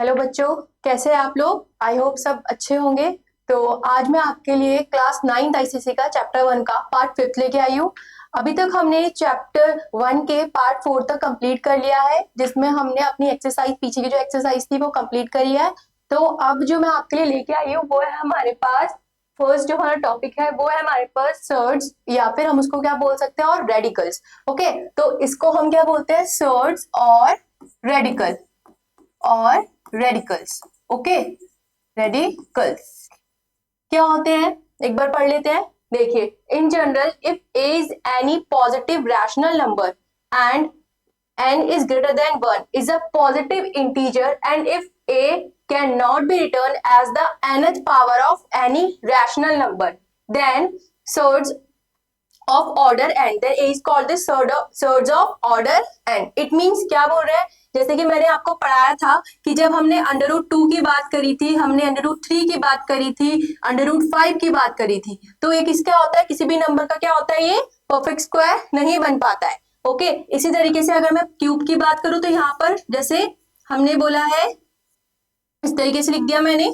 Hello बच्चों, कैसे हैं आप लोग। आई होप सब अच्छे होंगे। तो आज मैं आपके लिए क्लास 9th आईसीसी का चैप्टर 1 का पार्ट 5 लेके आई हूँ। अभी तक हमने चैप्टर 1 के पार्ट 4 तक कंप्लीट कर लिया है, जिसमें हमने अपनी एक्सरसाइज पीछे की जो एक्सरसाइज थी वो कंप्लीट करी है। तो अब जो मैं आपके लिए लेके आई हूँ वो है हमारे पास फर्स्ट जो हमारा टॉपिक है वो है हमारे पास सर्ड्स, या फिर हम उसको क्या बोल सकते हैं और रेडिकल्स। ओके, तो इसको हम क्या बोलते हैं, सर्ड्स और रेडिकल और रेडिकल्स। ओके, रेडिकल्स क्या होते हैं एक बार पढ़ लेते हैं। देखिए, in general if a is any positive rational number and n is greater than 1 is a positive integer, and if a cannot be written as the nth power of any rational number, then surds of order n, then a is called the surds of order n. It means क्या बोल रहे हैं, जैसे कि मैंने आपको पढ़ाया था कि जब हमने अंडर रूट 2 की बात करी थी, हमने अंडर रूट 3 की बात करी थी, अंडर रूट 5 की बात करी थी, तो ये किसका होता है, किसी भी नंबर का क्या होता है, ये परफेक्ट स्क्वायर नहीं बन पाता है। ओके, इसी तरीके से अगर मैं क्यूब की बात करूं तो यहाँ पर जैसे हमने बोला है इस तरीके से लिख दिया मैंने,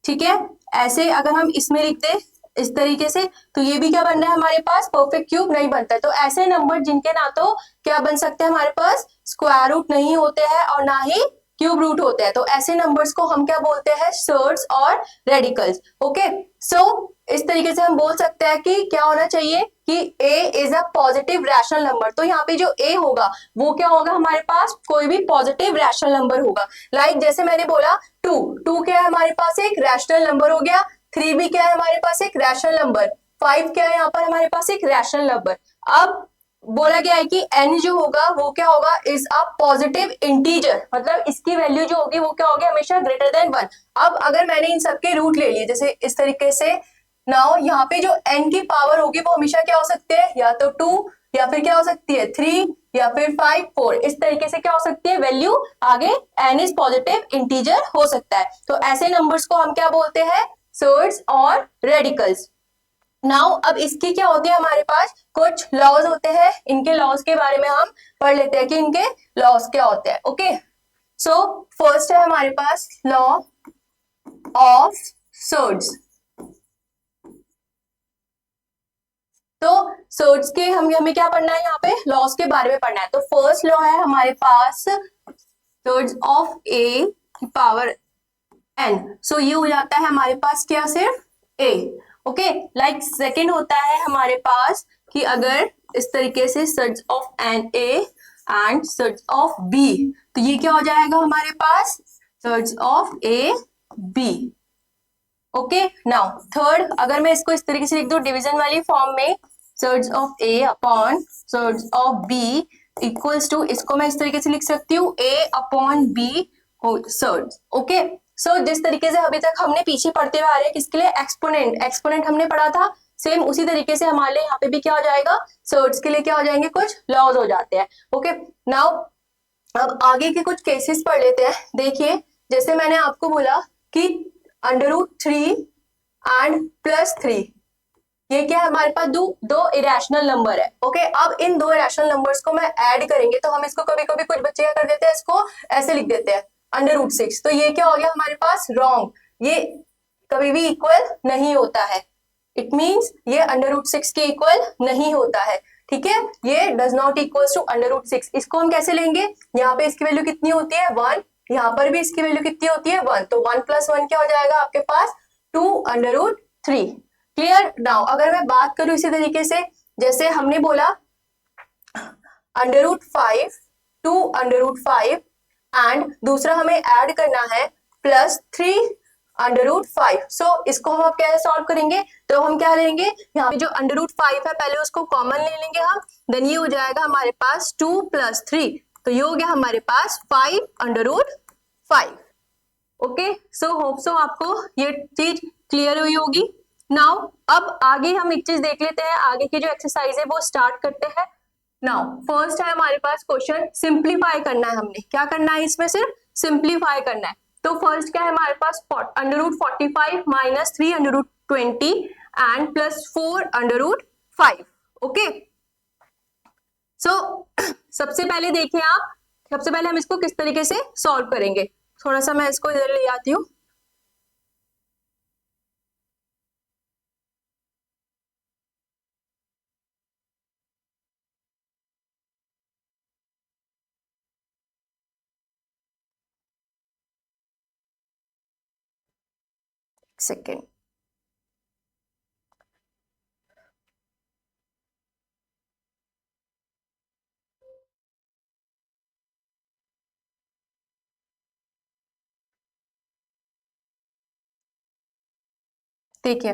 ठीक है। ऐसे अगर हम इसमें लिख दे इस तरीके से तो ये भी क्या बन रहा है, हमारे पास परफेक्ट क्यूब नहीं बनता है। तो ऐसे नंबर जिनके ना तो क्या बन सकते हैं, हमारे पास स्क्वायर रूट नहीं होते हैं और ना ही क्यूब रूट होते हैं, तो ऐसे नंबर्स को हम क्या बोलते हैं, सर्ड्स और रेडिकल्स। ओके, सो इस तरीके से हम बोल सकते हैं कि क्या होना चाहिए कि a is a positive rational number. तो यहाँ पे जो a होगा वो क्या होगा, हमारे पास कोई भी पॉजिटिव रैशनल नंबर होगा। लाइक जैसे मैंने बोला टू क्या है हमारे पास, एक रैशनल नंबर हो गया। 3 भी क्या है हमारे पास, एक रैशनल नंबर। 5 क्या है यहाँ पर हमारे पास, एक रैशनल नंबर। अब बोला गया है कि n जो होगा वो क्या होगा, इज अ पॉजिटिव इंटीजर, मतलब इसकी वैल्यू जो होगी वो क्या होगी, हमेशा ग्रेटर देन 1। अब अगर मैंने इन सबके रूट ले लिए जैसे इस तरीके से, नाउ यहाँ पे जो n की पावर होगी वो हमेशा क्या हो सकते हैं, या तो 2 या फिर क्या हो सकती है 3 या फिर 5 4, इस तरीके से क्या हो सकती है वैल्यू आगे, n इज पॉजिटिव इंटीजर हो सकता है। तो ऐसे नंबर्स को हम क्या बोलते हैं, सर्ड्स और रेडिकल्स। नाउ अब इसकी क्या होती है, हमारे पास कुछ लॉज होते हैं, इनके लॉज के बारे में हम पढ़ लेते हैं कि इनके लॉज क्या होते हैं। ओके, सो फर्स्ट है हमारे पास लॉ ऑफ सर्ड्स। तो सर्ड्स के हमें क्या पढ़ना है, यहाँ पे लॉज के बारे में पढ़ना है। तो फर्स्ट लॉ है हमारे पास सर्ड्स ऑफ ए की पावर n, सो ये हो जाता है हमारे पास क्या, सिर्फ a। ओके, लाइक सेकंड होता है हमारे पास कि अगर इस तरीके से surds of an a and surds of b, तो ये क्या हो जाएगा हमारे पास, surds of a b। Okay, now third अगर मैं इसको इस तरीके से लिख दूं डिवीजन वाली फॉर्म में, surds of a upon surds of b equals to, इसको मैं इस तरीके से लिख सकती हूँ a upon b surds. Okay, so जिस तरीके से अभी तक हमने पीछे पढ़ते हुए आ रहे हैं किसके लिए, एक्सपोनेंट, एक्सपोनेंट हमने पढ़ा था, सेम उसी तरीके से हमारे लिए यहाँ पे भी क्या हो जाएगा, सर्ड्स के लिए क्या हो जाएंगे, कुछ लॉज हो जाते हैं। ओके, नाउ अब आगे के कुछ केसेस पढ़ लेते हैं। देखिए, जैसे मैंने आपको बोला कि अंडर रूट 3 एंड प्लस 3, ये क्या है हमारे पास दो इरेशनल नंबर है। ओके, अब इन दो इरेशनल नंबर्स को मैं ऐड करेंगे तो हम इसको कभी कभी कुछ बच्चे क्या कर देते हैं, इसको ऐसे लिख देते हैं अंडर रूट 6, तो ये क्या हो गया हमारे पास, रॉन्ग। ये कभी भी इक्वल नहीं होता है, इट मींस ये अंडर रूट 6 के इक्वल नहीं होता है। ठीक है, ये does not equals to under root 6। इसको हम कैसे लेंगे, यहाँ पे इसकी वैल्यू कितनी होती है 1, यहाँ पर भी इसकी वैल्यू कितनी होती है 1, तो 1 + 1 क्या हो जाएगा आपके पास 2 अंडर रूट 3। क्लियर। नाउ अगर मैं बात करूं इसी तरीके से, जैसे हमने बोला under root 5 2 under root 5 and दूसरा हमें ऐड करना है प्लस 3 अंडर रूट 5। सो इसको हम अब कैसे सॉल्व करेंगे, तो हम क्या लेंगे, यहाँ पे जो अंडर रूट 5 है पहले उसको कॉमन ले लेंगे हम, देन ये हो जाएगा हमारे पास 2 + 3, तो ये हो गया हमारे पास 5 under root 5। Okay, so hope so आपको ये चीज क्लियर हुई होगी। नाउ अब आगे हम एक चीज देख लेते हैं, आगे की जो एक्सरसाइज है वो स्टार्ट करते हैं। नाउ फर्स्ट है हमारे पास क्वेश्चन, सिंप्लीफाई करना है, हमने क्या करना है इसमें, सिर्फ सिंप्लीफाई करना है। तो फर्स्ट क्या है हमारे पास, under root 45 minus 3 under root 20 and plus 4 under root 5। Okay, so सबसे पहले देखिए आप, सबसे पहले हम इसको किस तरीके से सॉल्व करेंगे। थोड़ा सा मैं इसको इधर ले आती हूँ। सेकेंड, देखिए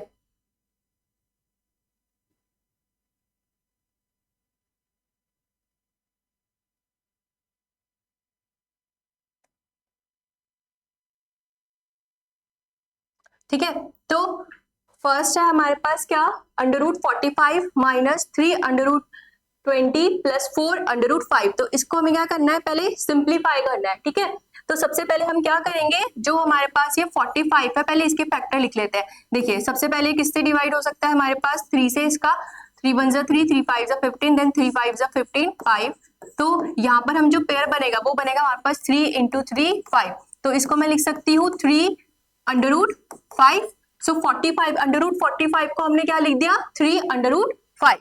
ठीक है। तो फर्स्ट है हमारे पास क्या, √45 माइनस 3√20 प्लस 4√5। तो इसको हमें क्या करना है, पहले सिंप्लीफाई करना है, ठीक है। तो सबसे पहले हम क्या करेंगे, जो हमारे पास ये 45 है, पहले इसके फैक्टर लिख लेते हैं। देखिए सबसे पहले किससे डिवाइड हो सकता है हमारे पास, 3 से। इसका 3 1 जा 3, 3 5 जा 15, देन 3 5 जा 15, 5। तो यहाँ पर हम जो पेयर बनेगा वो बनेगा हमारे पास 3 इंटू 3 5। तो इसको मैं लिख सकती हूँ 3√5। सो 45 √45 को हमने क्या लिख दिया, 3√5।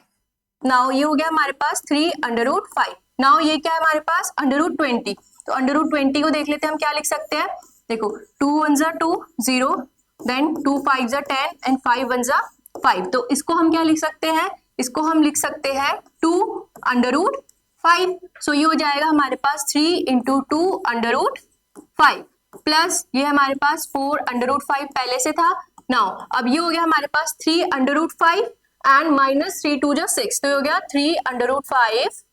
नाउ ये हो गया हमारे पास 3√5। नाउ ये क्या है हमारे पास, √20। तो √20 को देख लेते हैं हम क्या लिख सकते हैं। देखो 2 1 जा 2 0, देन 2 5 जा 10 एंड 5 1 जा 5। तो इसको हम क्या लिख सकते हैं, इसको हम लिख सकते हैं 2√5। सो ये हो जाएगा हमारे पास 3 इंटू 2√5 प्लस ये हमारे पास 4√5 पहले से था। नाउ अब ये हो गया हमारे पास 3√5 एंड माइनस 3 2 जा 6। तो ये हो गया 3√5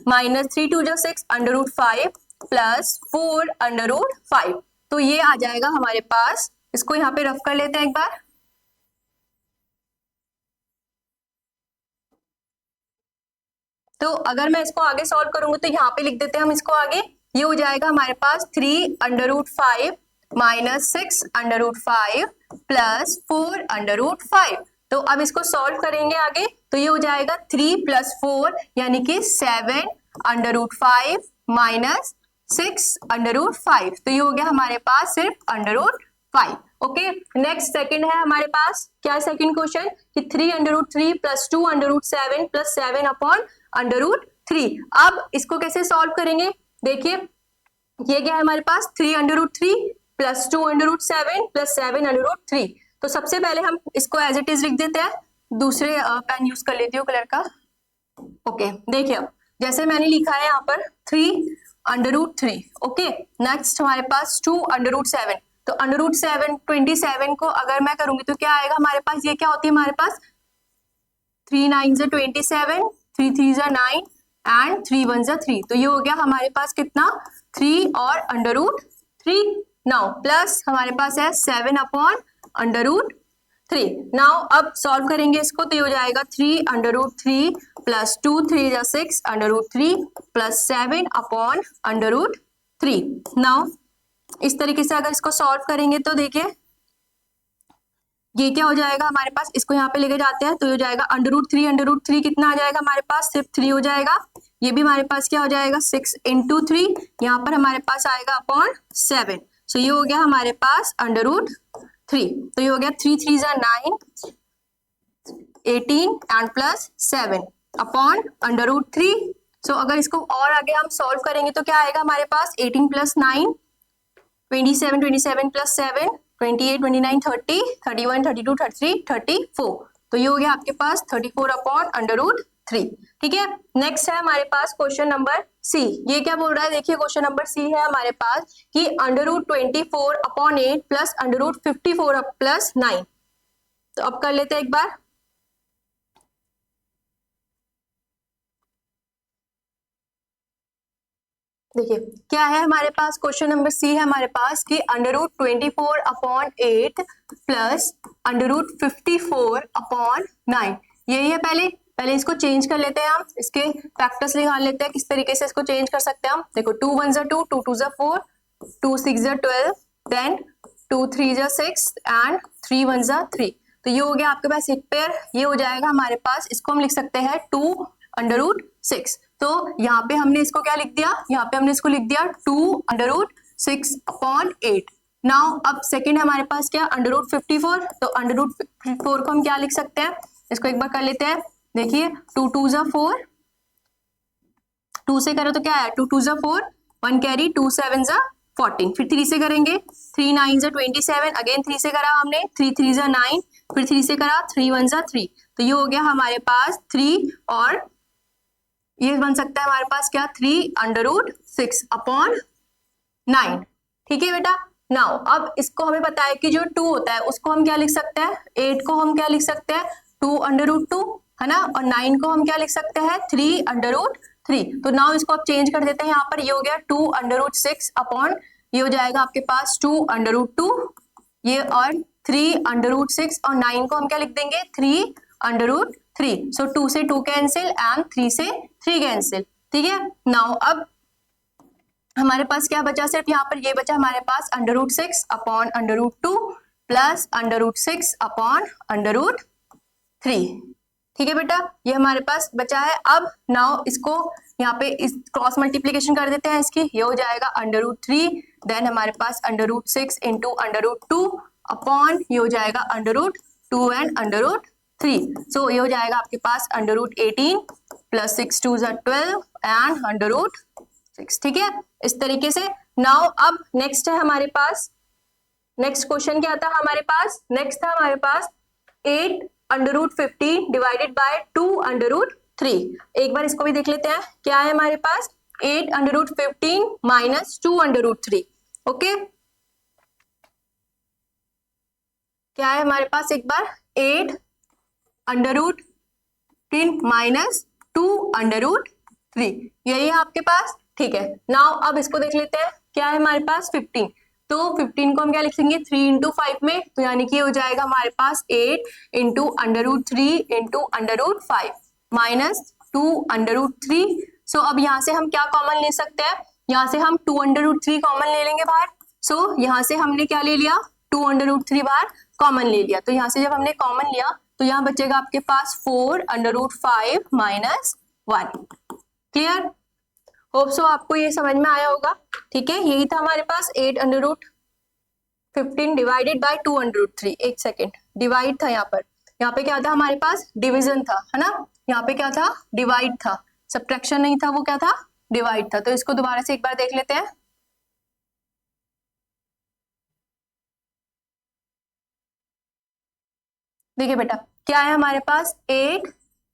माइनस 3 2 जा 6√5 प्लस 4√5। तो ये आ जाएगा हमारे पास, इसको यहाँ पे रफ कर लेते हैं एक बार। तो अगर मैं इसको आगे सॉल्व करूंगी तो यहाँ पे लिख देते हैं हम इसको आगे। ये हो जाएगा हमारे पास 3√5 माइनस 6√5 प्लस 4√5। तो अब इसको सॉल्व करेंगे आगे, तो ये हो जाएगा 3 प्लस 4 यानी कि 7√5 माइनस 6√5। तो ये हो गया हमारे पास सिर्फ √5। ओके, नेक्स्ट सेकंड है हमारे पास, क्या सेकंड क्वेश्चन कि 3√3 प्लस 2√7 प्लस 7 अपॉन √3। अब इसको कैसे सॉल्व करेंगे, देखिए ये क्या है हमारे पास 3√3 प्लस 2√7 प्लस 7√3। तो सबसे पहले हम इसको एज इट इज लिख देते हैं, दूसरे पेन यूज कर लेती हूँ कलर का। ओके देखिए जैसे मैंने लिखा है यहाँ पर 3√3। ओके, नेक्स्ट हमारे पास 2√7। तो √7 27 को अगर मैं करूंगी तो क्या आएगा हमारे पास, ये क्या होती है हमारे पास 3 9 जा 27, 3 3 जा 9 एंड 3 1 जा 3। तो ये हो गया हमारे पास कितना 3 और √3। नाउ प्लस हमारे पास है 7/√3। नाउ अब सॉल्व करेंगे इसको, तो ये हो जाएगा 3√3 प्लस 2 3 जा 6√3 प्लस 7/√3। नाउ इस तरीके से अगर इसको सॉल्व करेंगे तो देखिए ये क्या हो जाएगा हमारे पास, इसको यहाँ पे लेके जाते हैं तो ये हो जाएगा √3 कितना आ जाएगा हमारे पास, सिर्फ 3 हो जाएगा। ये भी हमारे पास क्या हो जाएगा 6 इंटू 3, यहाँ पर हमारे पास आएगा अपॉन 7। सो ये हो गया हमारे पास √3। तो ये हो गया 3 3 जा 9 18 एंड प्लस 7 अपॉन √3। सो अगर इसको और आगे हम सॉल्व करेंगे तो क्या आएगा हमारे पास 18 प्लस 9 27 27 प्लस 7 28 29 30 31 32 33 34। तो ये हो गया आपके पास 34/√3। ठीक है, नेक्स्ट है हमारे पास क्वेश्चन नंबर सी। ये क्या बोल रहा है, देखिए क्वेश्चन नंबर सी है हमारे पास कि √24/8 प्लस √54 प्लस 9। तो अब कर लेते हैं एक बार। देखिए क्या है हमारे पास, क्वेश्चन नंबर सी है हमारे पास कि √24/8 प्लस √54/9। यही है, पहले इसको चेंज कर लेते हैं हम, इसके फैक्टर्स निकाल लेते हैं किस तरीके से इसको चेंज कर सकते हैं हम। देखो 2 1 जा 2, 2 2 जा 4, 2 6 जा 12, देन 2 3 जा 6 एंड 3 1 जा 3। तो ये हो गया आपके पास एक पेयर, ये हो जाएगा हमारे पास, इसको हम लिख सकते हैं 2√6। तो यहाँ पे हमने इसको क्या लिख दिया, यहाँ पे हमने इसको लिख दिया 2√6 6/8। नाउ अब सेकंड हमारे पास क्या, √54। तो √4 को हम क्या लिख सकते हैं, इसको एक बार कर लेते हैं। देखिए 2 2 ज़ा 4, 2 से करो तो क्या है, 2 2 ज़ा 4, 1 कैरी, 2 7 ज़ा 14। फिर 3 से करेंगे, 3 9 ज़ा 27, अगेन 3 से करा हमने, 3 3 ज़ा 9, फिर 3 से करा, 3 1 ज़ा 3। तो ये हो गया हमारे पास 3, और ये बन सकता है हमारे पास क्या, 3/6/9। ठीक है बेटा। नाउ अब इसको हमें पता है कि जो 2 होता है उसको हम क्या लिख सकते हैं, 8 को हम क्या लिख सकते हैं, 2/2, है ना, और 9 को हम क्या लिख सकते हैं, 3/3। तो नाउ इसको आप चेंज कर देते हैं, यहाँ पर ये हो गया 2/6 अपॉन, ये हो जाएगा आपके पास 2/2, ये और 3/6, और 9 को हम क्या लिख देंगे, 3/3। सो 2 से 2 कैंसिल एंड 3 से 3 कैंसिल। ठीक है। नाउ अब हमारे पास क्या बचा, सिर्फ यहाँ पर ये बचा हमारे पास √6 अपॉन √2 प्लस √6 अपॉन √3। ठीक है बेटा, ये हमारे पास बचा है। अब नाउ इसको यहाँ पे इस क्रॉस मल्टीप्लीकेशन कर देते हैं इसकी, ये हो जाएगा √3, देन हमारे पास √6 इंटू √2 अपॉन, ये हो जाएगा √2 एंड √3। सो ये हो जाएगा आपके पास √18 प्लस 6 2 ज़ा 12 एंड √6। ठीक है, इस तरीके से। नाउ अब नेक्स्ट है हमारे पास, नेक्स्ट क्वेश्चन क्या था हमारे पास, नेक्स्ट था हमारे पास 8/15 डिवाइडेड बाय 2/3। एक बार इसको भी देख लेते हैं, क्या है हमारे पास, 8/15 माइनस 2/3। ओके, क्या है हमारे पास, एक बार 8/15 माइनस 2/3, यही है आपके पास। ठीक है। नाउ अब इसको देख लेते हैं, क्या है हमारे पास 15। तो 15 को हम क्या लिखेंगे, 3 इंटू 5 में, तो यानी कि हो जाएगा हमारे पास 8 इंटू √3 इंटू √5 माइनस 2/3। सो अब यहाँ से हम क्या कॉमन ले सकते हैं, यहाँ से हम 2/3 कॉमन ले लेंगे बाहर। सो यहाँ से हमने क्या ले लिया, 2/3 बाहर कॉमन ले लिया। तो यहाँ से जब हमने कॉमन लिया तो यहाँ बचेगा आपके पास 4/5 माइनस 1। क्लियर, होप सो आपको ये समझ में आया होगा। ठीक है, यही था हमारे पास 8/15 डिवाइडेड बाय 2/3। एक सेकेंड, डिवाइड था यहाँ पे क्या था हमारे पास, डिवीजन था, है ना, यहाँ पे क्या था, डिवाइड था, सब्ट्रैक्शन नहीं था, वो क्या था, डिवाइड था। तो इसको दोबारा से एक बार देख लेते हैं। देखिए बेटा, क्या है हमारे पास, 8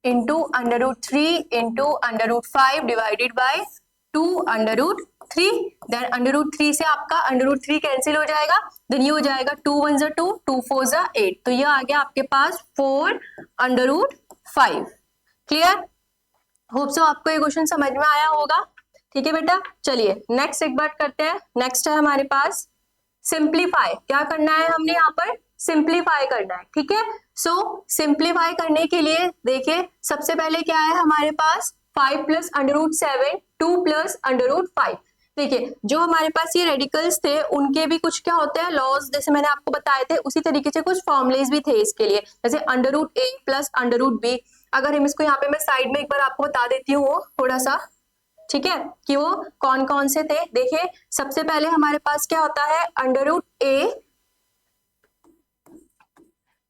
into √3 into √5 divided by 2/3, then √3 से आपका √3 कैंसिल हो जाएगा, देन ये हो जाएगा 2 1 ज़ा 2, 2 4 ज़ा 8। तो ये आ गया आपके पास 4/5। क्लियर, होप सो आपको ये क्वेश्चन समझ में आया होगा। ठीक है बेटा, चलिए नेक्स्ट एक बार करते हैं। नेक्स्ट है हमारे पास सिंप्लीफाई। क्या करना है हमने यहाँ पर, सिंप्लीफाई करना है। ठीक है, सो सिंप्लीफाई करने के लिए देखिए सबसे पहले क्या है हमारे पास, 5 प्लस √7, 2 प्लस √5। देखिए जो हमारे पास ये रेडिकल्स थे उनके भी कुछ क्या होते हैं, लॉज, जैसे मैंने आपको बताए थे, उसी तरीके से कुछ फॉर्मुलेज भी थे इसके लिए, जैसे √a प्लस √b। अगर हम इसको यहाँ पे मैं साइड में एक बार आपको बता देती हूँ थोड़ा सा, ठीक है, कि वो कौन कौन से थे। देखिए सबसे पहले हमारे पास क्या होता है, √a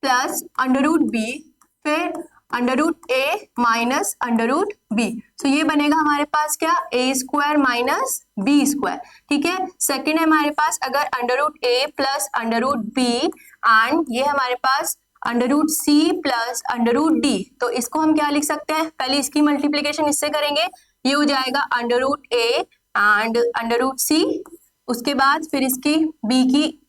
प्लस √b, फिर √a माइनस √b। तो ये बनेगा हमारे पास क्या, a² माइनस b²। ठीक है, सेकंड है हमारे पास अगर √a प्लस √b एंड ये हमारे पास √c प्लस √d। तो इसको हम क्या लिख सकते हैं, पहले इसकी मल्टीप्लीकेशन इससे करेंगे, ये हो जाएगा √a एंड √c, उसके बाद फिर इसकी b की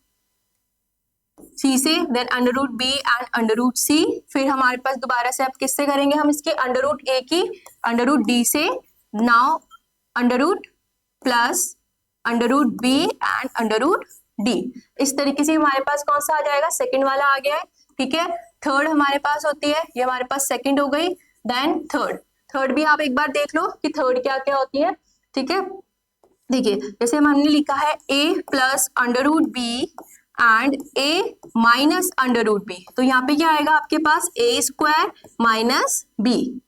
c से, देन √b एंड √c, फिर हमारे पास दोबारा से अब किससे करेंगे हम इसके, √a की √d से, now √ plus √b and √d। इस तरीके से हमारे पास कौन सा आ जाएगा, सेकंड वाला आ गया है। ठीक है, थर्ड हमारे पास होती है, ये हमारे पास सेकंड हो गई, देन थर्ड भी आप एक बार देख लो कि थर्ड क्या क्या होती है। ठीक है, देखिए जैसे हमने लिखा है a plus √b and a minus √b, तो यहाँ पे क्या आएगा आपके पास, a² minus b।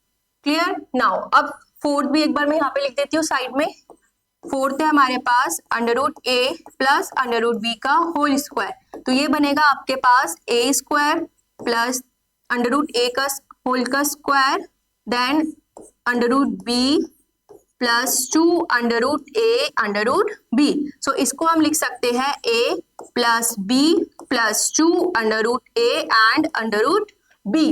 Clear, now अब फोर्थ भी एक बार मैं यहाँ पे लिख देती हूँ साइड में, फोर्थ है हमारे पास under root A plus under root B का होल स्क्वायर, तो ये बनेगा आपके पास A square plus under root A का होल का square then under root B plus 2 under root A under root B. So इसको हम लिख सकते हैं A plus B plus 2 under root A and under root B.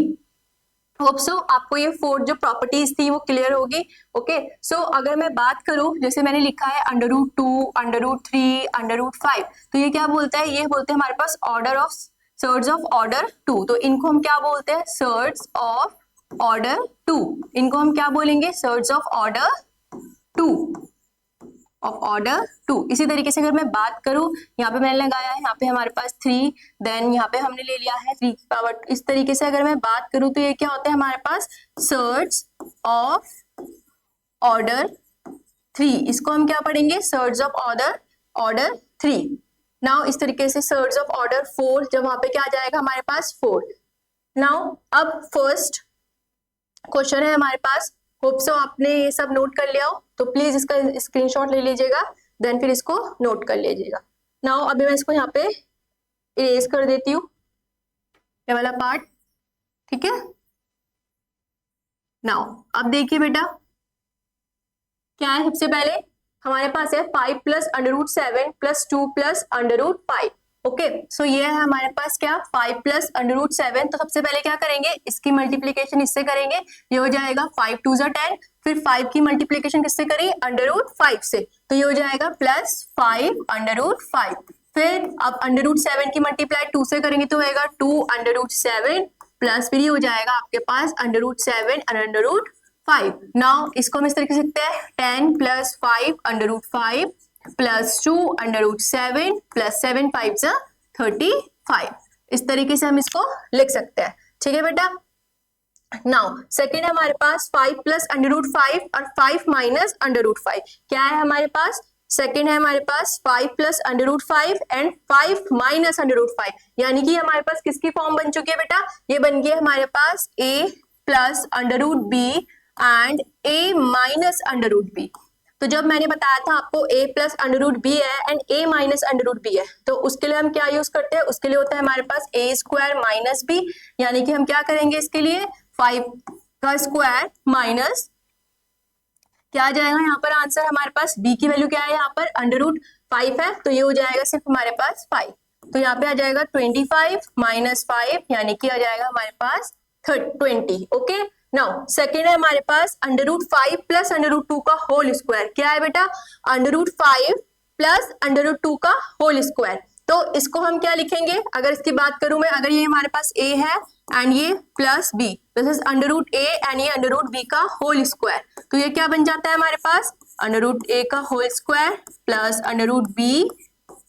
Hope so आपको ये 4 जो प्रॉपर्टीज थी वो क्लियर होगी। ओके, सो अगर मैं बात करूं, जैसे मैंने लिखा है under root 2 under root 3 under root 5, तो ये क्या बोलता है, ये बोलते हैं हमारे पास order of surds of order 2, तो इनको हम क्या बोलते हैं, सर्ड्स ऑफ ऑर्डर 2। इनको हम क्या बोलेंगे, surds of order 2 of order 2। इसी तरीके से अगर मैं बात करूं, यहाँ पे मैंने लगाया है, यहाँ पे हमारे पास 3, देन यहाँ पे हमने ले लिया है 3 की पावर। इस तरीके से अगर मैं बात करूं तो ये क्या होता है हमारे पास, सर्ड्स ऑफ ऑर्डर 3। इसको हम क्या पढ़ेंगे, सर्ड्स ऑफ ऑर्डर 3। नाउ इस तरीके से सर्ड्स ऑफ ऑर्डर 4, जब वहां पे क्या आ जाएगा हमारे पास 4। नाउ अब फर्स्ट क्वेश्चन है हमारे पास, होप सो आपने ये सब नोट कर लिया हो, तो प्लीज इसका स्क्रीनशॉट ले लीजिएगा, देन फिर इसको नोट कर लीजिएगा। नाउ अभी मैं इसको यहाँ पे इरेज कर देती हूँ, ये वाला पार्ट, ठीक है। नाउ अब देखिए बेटा क्या है, सबसे पहले हमारे पास है 5 plus under root 7 plus 2 plus under root 5। Okay, so ये है हमारे पास क्या, 5 प्लस अंडर रूट 7। तो सबसे पहले क्या करेंगे, इसकी मल्टीप्लीकेशन इससे करेंगे, ये हो जाएगा 5 2 जा 10, फिर 5 की मल्टीप्लीकेशन किससे करें, अंडर रूट 5 से, तो ये हो जाएगा प्लस 5 अंडर रूट 5। फिर अब अंडर रूट 7 की मल्टीप्लाई 2 से करेंगे तो होगा 2 अंडर रूट 7 प्लस फिर ये हो जाएगा आपके पास under root 7 under root 5। Now इसको हम इस तरीके से लिखते हैं 10 plus 5 under root 5 plus 2 under root 7 plus 7 5 जा 35। इस तरीके से हम इसको लिख सकते हैं, ठीक है बेटा। नाउ सेकेंड है हमारे पास 5 प्लस अंडर रूट 5 और 5 माइनस अंडर रूट 5। क्या है हमारे पास, सेकेंड है हमारे पास 5 plus under root 5 and 5 minus under root 5, यानी कि हमारे पास किसकी फॉर्म बन चुकी है बेटा, ये बन गई है हमारे पास a plus under root B and a minus under root B. तो जब मैंने बताया था आपको a plus under root B है and a minus under root B है, तो उसके लिए हम क्या यूज करते हैं, उसके लिए होता है हमारे पास a स्क्वायर माइनस b, यानी कि हम क्या करेंगे इसके लिए 5 का स्क्वायर माइनस क्या आ जाएगा यहाँ पर आंसर, हमारे पास b की वैल्यू क्या है, यहाँ पर अंडर रूट 5 है, तो ये हो जाएगा सिर्फ हमारे पास 5, तो यहाँ पे आ जाएगा 25 माइनस 5, यानी कि आ जाएगा हमारे पास 20। ओके, नाउ सेकेंड है हमारे पास under root 5 plus under root 2 का होल स्क्वायर। क्या है बेटा, under root 5 plus under root 2 का होल स्क्वायर। तो इसको हम क्या लिखेंगे, अगर इसकी बात करूं मैं, अगर ये हमारे पास a है एंड ये plus b, this is under root a and ये अंडर रूट b का होल स्क्वायर, तो ये क्या बन जाता है हमारे पास, अंडर रूट a का whole square plus under root b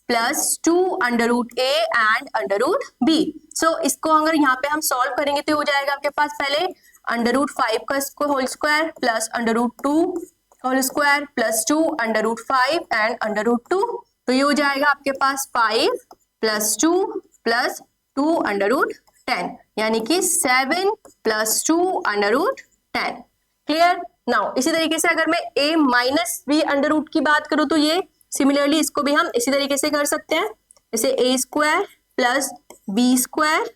plus 2 under root a and under root b। So इसको अगर यहाँ पे हम सॉल्व करेंगे तो हो जाएगा आपके पास पहले अंडर रूट 5 का whole square plus under root 2 whole square plus 2 under root 5 and under root 2, तो ये हो जाएगा आपके पास 5 प्लस 2 प्लस 2 अंडर रूट 10, यानी कि 7 plus 2 under root 10। Clear. Now इसी तरीके से अगर मैं a minus b under root की बात करूं तो ये सिमिलरली इसको भी हम इसी तरीके से कर सकते हैं, जैसे a square plus B square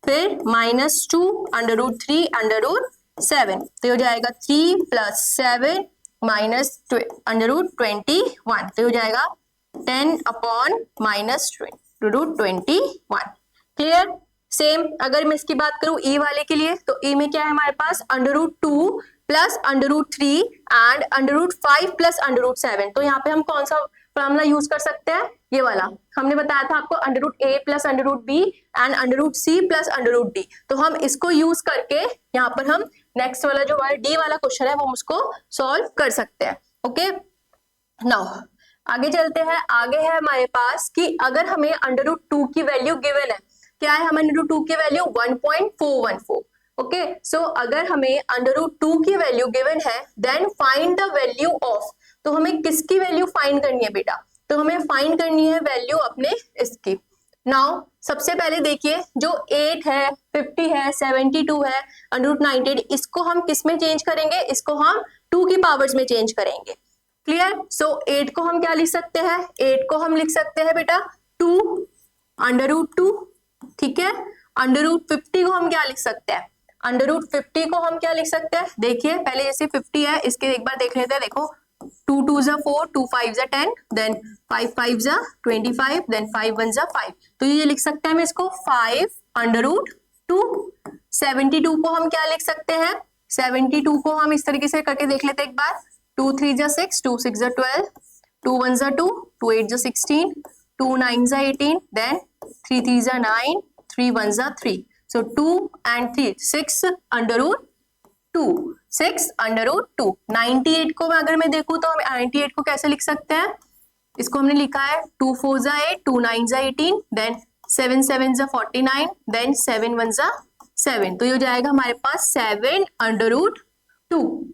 फिर minus 2 under root 3 under root 7, तो हो जाएगा 3 प्लस 7 माइनस अंडर रूट 21, तो हो जाएगा 10 upon minus root 21। Clear. Same अगर मैं इसकी बात करूं e वाले के लिए, तो e में क्या है हमारे पास under root 2 plus under root 3 and under root 5 plus under root 7, तो यहाँ पे हम कौन सा फॉर्मूला यूज कर सकते हैं, ये वाला हमने बताया था आपको, under root a plus under root b and under root c plus under root d, तो हम इसको यूज करके यहाँ पर हम नेक्स्ट वाला जो हमारा d वाला क्वेश्चन है वो उसको सॉल्व कर सकते हैं। ओके, नाउ आगे चलते हैं। आगे है हमारे पास कि अगर हमें अंडर रूट 2 की वैल्यू गिवन है, क्या है हमें अंडर रूट 2 की वैल्यू 1.414। ओके, सो अगर हमें अंडर रूट 2 की वैल्यू गिवन है then find the value of, तो हमें किसकी वैल्यू फाइंड करनी है बेटा, तो हमें फाइंड करनी है वैल्यू अपने इसकी। नाउ सबसे पहले देखिए जो 8 है 50 है 72 है अंडर रूट 98, इसको हम किस में चेंज करेंगे, इसको हम 2 की पावर्स में चेंज करेंगे। क्लियर। सो 8 को हम क्या लिख सकते हैं, 8 को हम लिख सकते हैं बेटा 2 √2, ठीक है। √50 को हम क्या लिख सकते हैं, √50 को हम क्या लिख सकते हैं, देखिए पहले जैसे 50 है इसके एक बार देख लेते हैं, देखो 2 2 जा 4, 2 5 जा 10, देन 5 5 जा 25, देन 5 1 जा 5, तो ये लिख सकते हैं हम इसको 5 √2। 72 को हम क्या लिख सकते हैं, 72 को हम इस तरीके से करके देख लेते हैं एक बार, 2 3 जा 6, 2 6 जा 12, 2 1 जा 2, 2 8 जा 16, 2 9 जा 18, देन 3 3 जा 9, 3 1 जा 3, so 2 and 3 6 √2, 6 √2। 98 को अगर मैं देखूं तो हम 98 को कैसे लिख सकते हैं, इसको हमने लिखा है 2 4 जा 8, 2 9 जा 18, देन 7 7 जा 49, देन 7 1 जा 7, तो ये हो जाएगा हमारे पास 7 √2।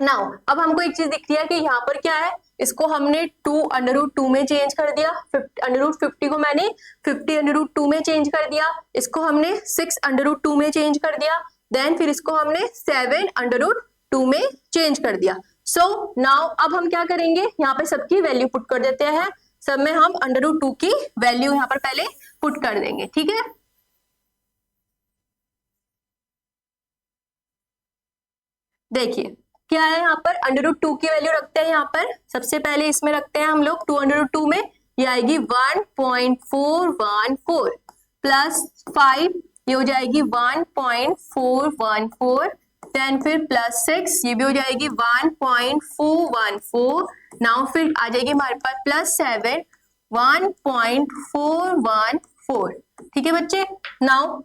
नाउ अब हमको एक चीज दिख रही है कि यहाँ पर क्या है, इसको हमने 2 √2 में चेंज कर दिया, √50 को मैंने 50 √2 में चेंज कर दिया, इसको हमने 6 √2 में चेंज कर दिया, देन फिर इसको हमने 7 √2 में चेंज कर दिया। सो नाउ अब हम क्या करेंगे, यहाँ पे सबकी वैल्यू पुट कर देते हैं, सब में हम √2 की वैल्यू यहाँ पर पहले पुट कर देंगे, ठीक है। देखिए क्या है यहाँ पर, √2 की वैल्यू रखते हैं, यहाँ पर सबसे पहले इसमें रखते हैं हम लोग 2 √2 में, ये आएगी 1.414 प्लस 5, ये हो जाएगी 1.414, देन फिर प्लस 6, ये भी हो जाएगी 1.414, नाउ फिर आ जाएगी हमारे पास प्लस 7, 1.414, ठीक है बच्चे। नाउ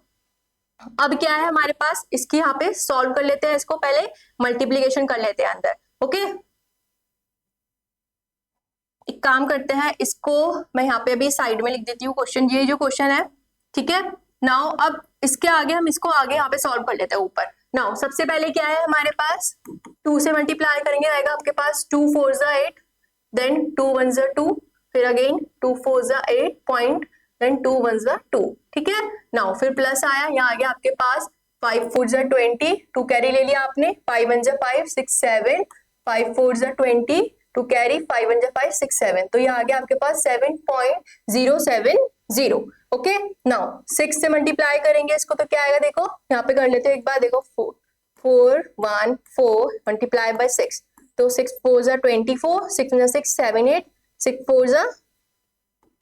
अब क्या है हमारे पास, इसकी यहाँ पे सॉल्व कर लेते हैं, इसको पहले मल्टीप्लीकेशन कर लेते हैं अंदर, ओके। एक काम करते हैं, इसको मैं यहाँ पे अभी साइड में लिख देती हूँ क्वेश्चन, ये जो क्वेश्चन है, ठीक है। नाउ अब इसके आगे हम इसको आगे यहाँ पे सॉल्व कर लेते हैं ऊपर। नाउ सबसे पहले क्या है हमारे पास, 2 से मल्टीप्लाई करेंगे, आएगा आपके पास 2 4 जा 8, देन 2 1 जा 2, फिर अगेन 2 4 जा 8 पॉइंट, देन 2 1 जा 2, ठीक है। नाउ फिर प्लस आया, यहाँ आ गया आपके पास 5 4 जा 20, 2 कैरी ले लिया आपने, 5 1 जा 5 6 7, 5 4 जा 20, 2 कैरी, 5 1 जा 5 6 7, तो यहाँ आ गया आपके पास 7.070, ओके। नाउ 6 से मल्टीप्लाई करेंगे इसको तो क्या आएगा, देखो यहाँ पे कर लेते हैं एक बार, देखो 4 1 4 मल्टीप्लाई बाय 6, तो 6 4 जा 24, 6 6 7 8, 6 4 जा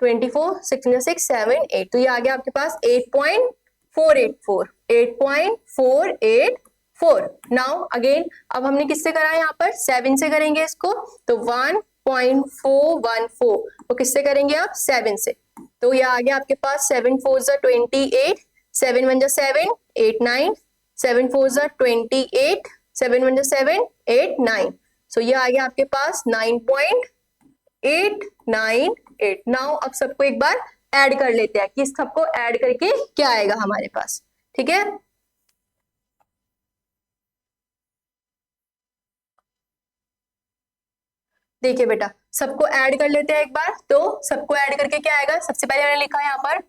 24, 6 6 7 8, तो ये आ गया आपके पास 8.484, 8.484। नाउ अगेन अब हमने किससे करा है, यहाँ पर 7 से करेंगे इसको, तो 1.414, तो किससे करेंगे आप, 7 से, तो ये आ गया आपके पास 7 4 जा 28, 7 1 जा 7 8 9, 7 4 जा 28, 7 1 जा 7 8 9, सो ये आ गया आपके पास 9.898। नाउ अब सबको एक बार ऐड कर लेते हैं कि सबको ऐड करके क्या आएगा हमारे पास, ठीक है। देखिए बेटा सबको ऐड कर लेते हैं एक बार, तो सबको ऐड करके क्या आएगा, सबसे पहले मैंने लिखा है यहाँ पर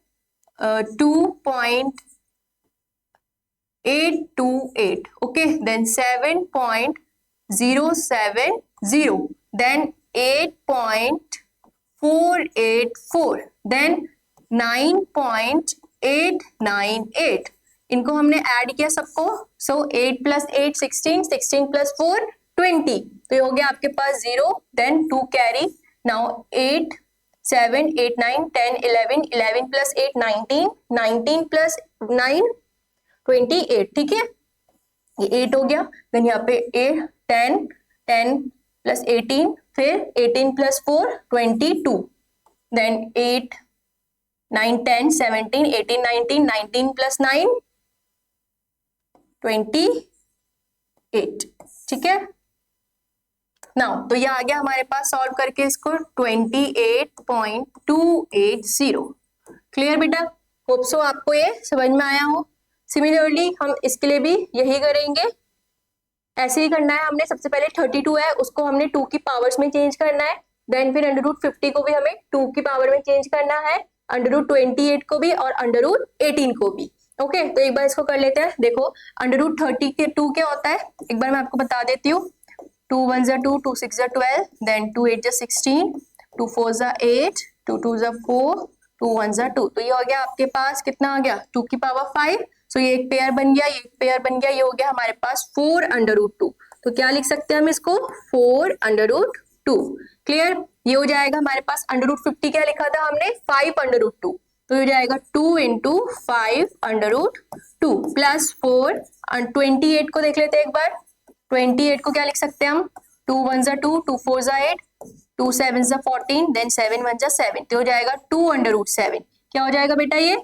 2.828, ओके, देन 7.070, देन 8.484, देन 9.898, इनको हमने ऐड किया सबको, सो 8 + 8 16, 16 + 4 20, तो ये हो गया आपके पास 0, देन 2 कैरी, नाउ 8 7 8 9 10 11, 11 + 8 19, 19 + 9 28, ठीक है, ये 8 हो गया, देन यहाँ पे 10 10 + 18, फिर 18 + 4 22, देन 8 9 10 17 18 19, 19 + 9 28, ठीक है। नाउ तो ये आ गया हमारे पास, सॉल्व करके इसको 28.280। क्लियर बेटा, होप सो आपको ये समझ में आया हो। सिमिलरली हम इसके लिए भी यही करेंगे, ऐसे ही करना है, हमने सबसे पहले 32 है उसको हमने 2 की पावर्स में चेंज करना है, देन फिर √50 को भी हमें 2 की पावर में चेंज करना है, √28 को भी और √18 को भी, ओके। तो एक बार इसको कर लेते हैं, देखो √32 क्या होता है, एक बार मैं आपको बता देती हूँ, 2 1 जा 2, 2 6 जा 12, देन 2 8 जा 16, 2 4 जा 8, 2 2 जा 4, 2 1 जा 2। तो ये हो गया आपके पास कितना आ गया 2 की पावर 5। सो ये एक पेयर बन गया, ये एक पेयर बन गया, ये हो गया हमारे पास 4 अंडर रूट 2। तो क्या लिख सकते हैं हम इसको 4 अंडर रूट 2। क्लियर। ये हो जाएगा हमारे पास अंडर रूट 50 क्या लिखा था हमने 5 अंडर रूट 2। तो ये हो जाएगा 2 इंटू 5 अंडर रूट 2 प्लस 4। 28 को देख लेते हैं एक बार। 28 को क्या लिख सकते हैं हम 2 1 जा 2, 2 4 जा 8, 2 7 जा 14, देन 7 1 जा 7। तो हो जाएगा 2 अंडर रूट 7। क्या हो जाएगा बेटा ये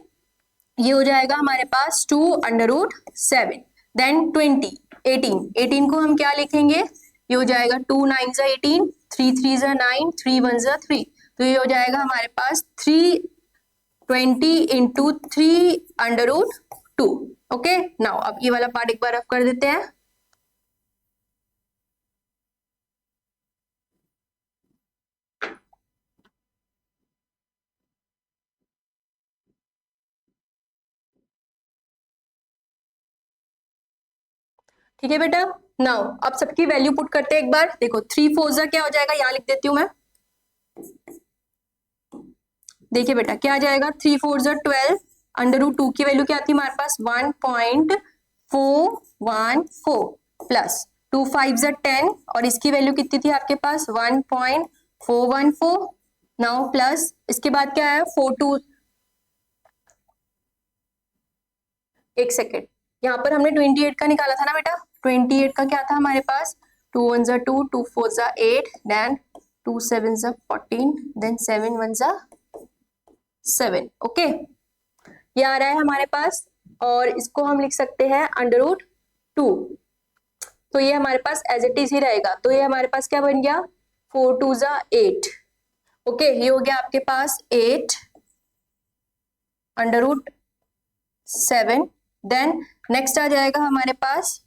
हो जाएगा हमारे पास 2 अंडर रूट 7। देन 20 18, 18 को हम क्या लिखेंगे ये हो जाएगा 2 9 जा 18, 3 3 जा 9, 3 1 जा 3। तो ये हो जाएगा हमारे पास 320 into 3 under root 2। Okay now अब ये वाला पार्ट एक बार रफ कर देते हैं। ठीक है बेटा। नाउ अब सबकी वैल्यू पुट करते हैं एक बार। देखो 3 4 जा क्या हो जाएगा यहां लिख देती हूं मैं। देखिए बेटा क्या आ जाएगा 3 4 जा 12, अंडर रूट 2 की वैल्यू क्या थी हमारे पास 1.414 प्लस 2 5 जा 10 और इसकी वैल्यू कितनी थी आपके पास 1.414। नाउ प्लस इसके बाद क्या है 4 2, एक सेकेंड, यहाँ पर हमने 28 का निकाला था ना बेटा। 28 का क्या था हमारे पास 2 1 जा 2, 2 4 जा 8, देन 2 7 जा 14, देन 7 1 जा 7। ओके ये आ रहा है हमारे पास और इसको हम लिख सकते हैं अंडर रूट 2। तो ये हमारे पास एज इट इज ही रहेगा। तो ये हमारे पास क्या बन गया 4 2 जा 8। ओके ये हो गया आपके पास 8 अंडर रूट 7। देन नेक्स्ट आ जाएगा हमारे पास,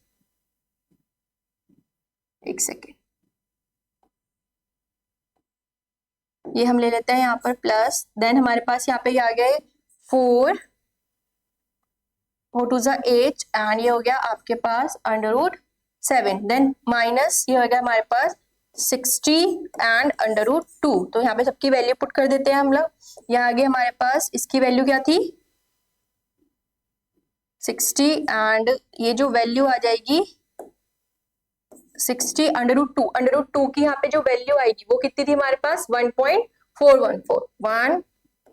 एक सेकेंड, ये हम ले लेते हैं यहाँ पर प्लस, देन हमारे पास यहाँ पे आ गए 4 4 2 जा 8 एंड ये हो गया आपके पास अंडर रूट 7। देन माइनस ये हो गया हमारे पास 60 एंड अंडर रूट 2। तो यहाँ पे सबकी वैल्यू पुट कर देते हैं हम लोग। यहाँ आगे हमारे पास इसकी वैल्यू क्या थी 60 एंड ये जो वैल्यू आ जाएगी 60 अंडर रूट 2। अंडर रूट 2 की यहाँ पे जो वैल्यू आएगी वो कितनी थी हमारे पास 1.414। 1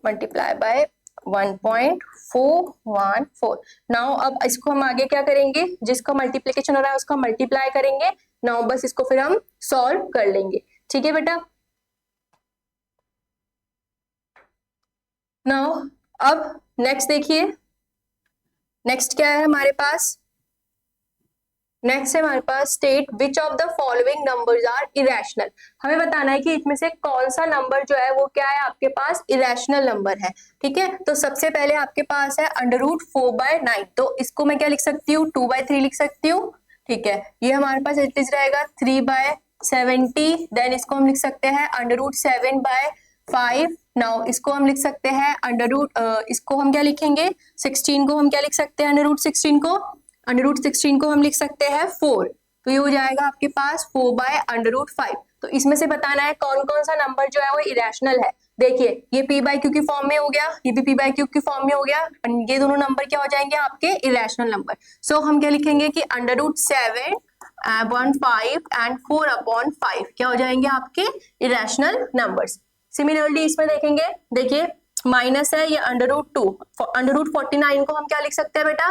मल्टीप्लाई बाय 1.414। नाउ अब इसको हम आगे क्या करेंगे, जिसका मल्टीप्लीकेशन हो रहा है उसका मल्टीप्लाई करेंगे। नाउ बस इसको फिर हम सॉल्व कर लेंगे। ठीक है बेटा। नाउ अब नेक्स्ट देखिए, नेक्स्ट क्या है हमारे पास, नेक्स्ट है हमारे पास state which of the following numbers are irrational. हमें बताना है कि इसमें से कौन सा नंबर जो है वो क्या है आपके पास इरेशनल नंबर है। ठीक है तो सबसे पहले आपके पास है अंडर रूट 4/9। तो इसको मैं क्या लिख सकती हूँ 2/3 लिख सकती हूँ। ठीक है ये हमारे पास एटलीस्ट रहेगा 3/70। देन इसको हम लिख सकते हैं अंडर रूट 7/5। नाउ इसको हम लिख सकते हैं अंडर रूट इसको हम क्या लिखेंगे 16 को हम क्या लिख सकते हैं अंडर रूट 16 को, अंडर रूट 16 को हम लिख सकते हैं 4। तो ये हो जाएगा आपके पास 4/√5। तो इसमें से बताना है कौन कौन सा नंबर जो है वो इरेशनल है। देखिए ये p/q की फॉर्म में हो गया, ये भी p/q की फॉर्म में हो गया, ये दोनों नंबर क्या हो जाएंगे आपके इरेशनल नंबर। सो हम क्या लिखेंगे कि √7/5 एंड 4/5 क्या हो जाएंगे आपके इरेशनल नंबर्स। सिमिलरली इसमें देखेंगे, देखिए माइनस है ये अंडर रूट 2, अंडर रूट 49 को हम क्या लिख सकते हैं बेटा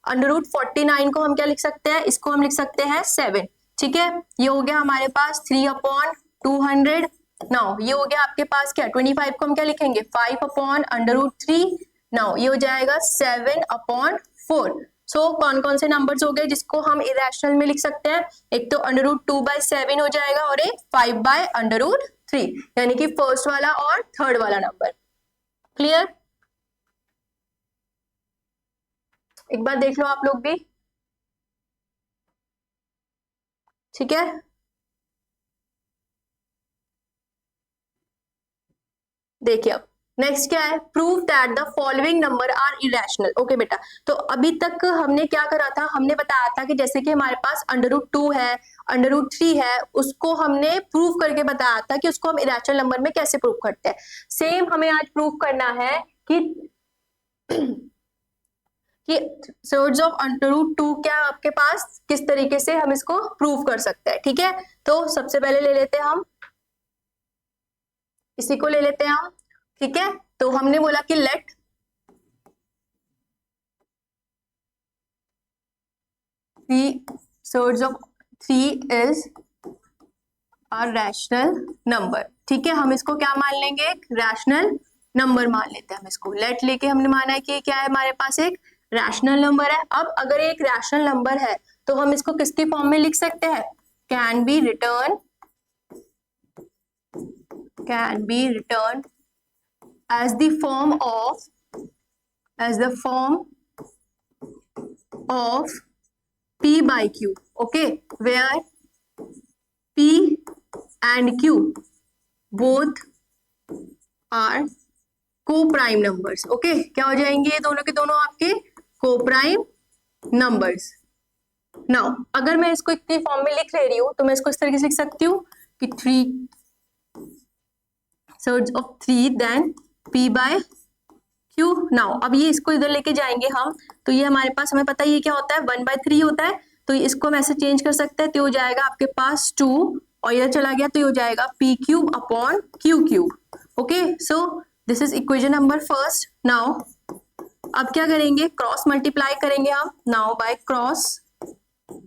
अंडर रूट 49 को हम क्या लिख सकते हैं, इसको हम लिख सकते हैं 7। ठीक है ये हो गया हमारे पास 3/200। नाउ ये हो गया आपके पास क्या 25 को हम क्या लिखेंगे 5/√3। नाउ ये हो जाएगा 7/4। सो कौन कौन से नंबर्स हो गए जिसको हम इरेशनल में लिख सकते हैं, एक तो √2/7 हो जाएगा और एक 5/√3, यानी कि फर्स्ट वाला और थर्ड वाला नंबर। क्लियर। एक बार देख लो आप लोग भी। ठीक है देखिए अब नेक्स्ट क्या है, prove that the following number are irrational. Okay बेटा, तो अभी तक हमने क्या करा था, हमने बताया था कि जैसे कि हमारे पास √2 है, √3 है, उसको हमने प्रूव करके बताया था कि उसको हम इरेशनल नंबर में कैसे प्रूव करते हैं। सेम हमें आज प्रूव करना है कि सोर्स ऑफ √2 क्या आपके पास, किस तरीके से हम इसको प्रूव कर सकते हैं। ठीक है, तो सबसे पहले ले लेते हैं हम इसी को ले लेते हैं हम। ठीक है, तो हमने बोला कि let source of 3 is a rational number. ठीक है, हम इसको क्या मान लेंगे, एक रैशनल नंबर मान लेते हैं हम इसको। लेट लेके हमने माना है कि क्या है, हमारे पास एक रैशनल नंबर है। अब अगर एक रैशनल नंबर है तो हम इसको किसकी फॉर्म में लिख सकते हैं, can be return as the form of p by q, okay, where p and q both are co-prime numbers। okay, क्या हो जाएंगे ये दोनों के दोनों आपके co-prime numbers। नाउ अगर मैं इसको इतनी फॉर्म में लिख ले रही हूं तो मैं इसको इस तरीके से लिख सकती हूँ कि 3 source of 3 then p by q। Now अब ये इसको इधर लेके जाएंगे हम, तो ये हमारे पास, हमें पता है ये क्या होता है, 1/3 होता है। तो इसको हम ऐसे चेंज कर सकते हैं, तो हो जाएगा आपके पास 2 और इधर चला गया तो हो जाएगा p³ upon q³। Okay, so this is equation number first. Now अब क्या करेंगे, क्रॉस मल्टीप्लाई करेंगे हम। नाउ बाय क्रॉस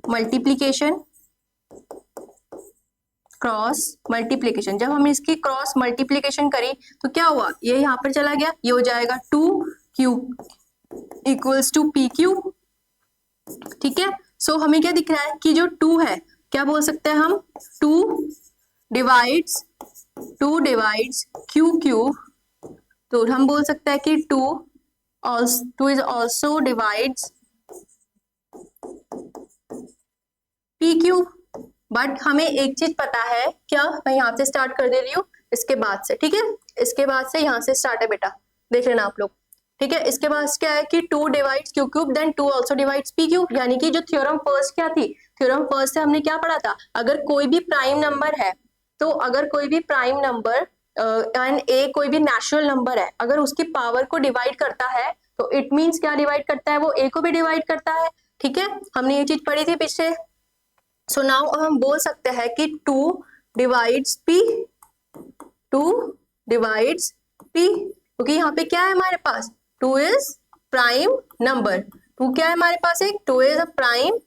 मल्टीप्लीकेशन, जब हम इसकी क्रॉस मल्टीप्लीकेशन करी तो क्या हुआ, ये यहाँ पर चला गया, ये हो जाएगा 2q इक्वल्स टू p³। ठीक है, सो हमें क्या दिख रहा है कि जो 2 है, क्या बोल सकते हैं हम, 2 डिवाइड्स q³। तो हम बोल सकते हैं कि 2 is also divides p³। But हमें एक चीज पता है, क्या, मैं यहाँ से स्टार्ट कर दे रही हूँ, इसके बाद से। ठीक है, इसके बाद से यहाँ से स्टार्ट है बेटा, देख लेना आप लोग। ठीक है, इसके बाद क्या है कि 2 divides q³ then 2 also divides p³। यानी कि जो थ्योरम फर्स्ट क्या थी, थ्योरम फर्स्ट से हमने क्या पढ़ा था, अगर कोई भी प्राइम नंबर है, तो अगर कोई भी प्राइम नंबर एंड ए कोई भी नेचुरल नंबर है, अगर उसकी पावर को डिवाइड करता है तो इट मीन्स क्या डिवाइड करता है, वो ए को भी डिवाइड करता है। ठीक है, हमने ये चीज पढ़ी थी पिछले। सो नाउ हम बोल सकते हैं कि 2 डिवाइड्स p, क्योंकि यहाँ पे क्या है हमारे पास, 2 इज प्राइम नंबर। 2 क्या है हमारे पास, एक 2 इज अ प्राइम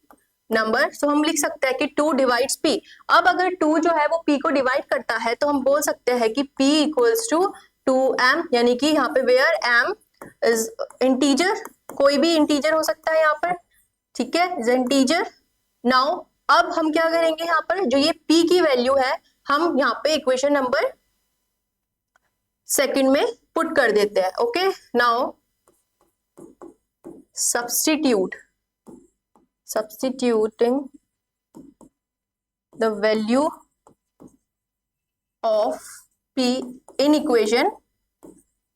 नंबर। सो हम लिख सकते हैं कि 2 डिवाइड्स p। अब अगर 2 जो है वो p को डिवाइड करता है तो हम बोल सकते हैं कि p इक्वल्स टू 2m, यानी कि यहाँ पे वेयर m इज इंटीजर, कोई भी इंटीजर हो सकता है यहाँ पर। ठीक है, इज इंटीजर। नाउ अब हम क्या करेंगे, यहाँ पर जो ये p की वैल्यू है, हम यहाँ पे इक्वेशन नंबर सेकंड में पुट कर देते हैं। Okay, now substituting the value of p in equation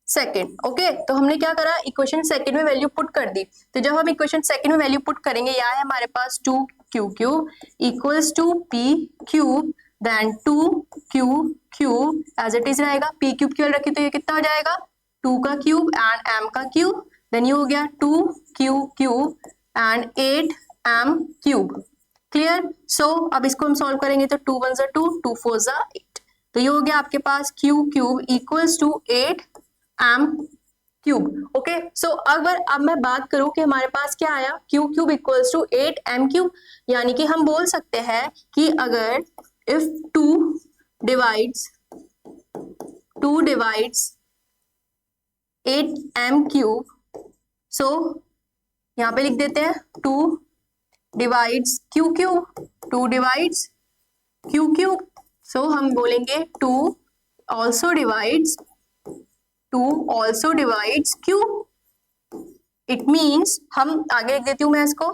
second. Okay, तो हमने क्या करा, इक्वेशन सेकेंड में वैल्यू पुट कर दी। तो जब हम इक्वेशन सेकेंड में वैल्यू पुट करेंगे, यहाँ है हमारे पास 2q³ equals to p³ then 2q³ as it is रहेगा। p³ की रखी तो ये कितना हो जाएगा, 2 का क्यूब एंड m का क्यूब, देन ये हो गया 2q³ एंड 8m³। क्लियर। सो अब इसको हम सॉल्व करेंगे तो 2 1 2 2 4 8, तो ये हो गया आपके पास q³ equals to 8m³। Okay, so अगर अब मैं बात करूं कि हमारे पास क्या आया, q³ इक्वल्स टू 8m³, यानी कि हम बोल सकते हैं कि अगर इफ 2 डिवाइड्स 8m³, सो यहां पे लिख देते हैं 2 डिवाइड्स q³, सो हम बोलेंगे 2 also divides q। It means हम आगे लिख देती हूं मैं इसको